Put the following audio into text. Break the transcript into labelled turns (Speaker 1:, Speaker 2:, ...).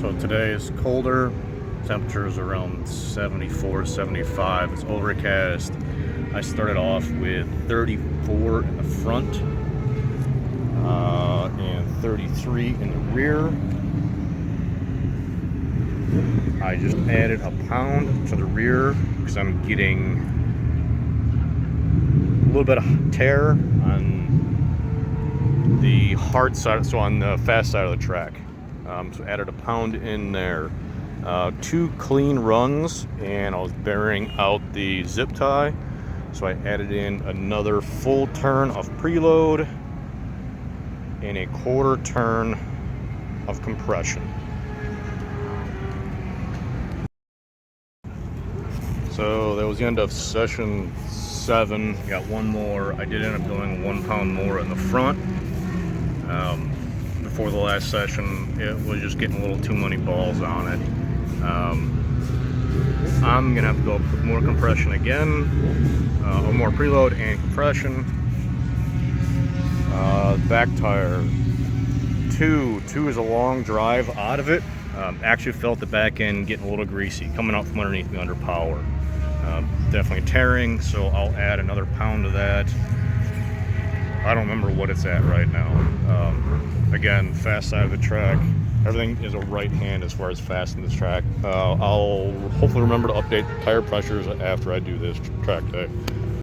Speaker 1: So today is colder. Temperatures around 74, 75. It's overcast. I started off with 34 in the front and 33 in the rear. I just added a pound to the rear because I'm getting a little bit of tear on the hard side, so on the fast side of the track. So added a pound in there. 2 clean runs, and I was bearing out the zip tie, so I added in another full turn of preload and a quarter turn of compression. So that was the end of session 7. Got one more. I did end up doing 1 pound more in the front. Before the last session, it was just getting a little too many balls on it. I'm gonna have to go with more compression again, or more preload and compression. Back tire 2 is a long drive out of it. Actually felt the back end getting a little greasy coming out from underneath me under power. Definitely tearing, so I'll add another pound to that. I don't remember what it's at right now. Again, fast side of the track. Everything is a right hand as far as fast in this track. I'll hopefully remember to update tire pressures after I do this track day.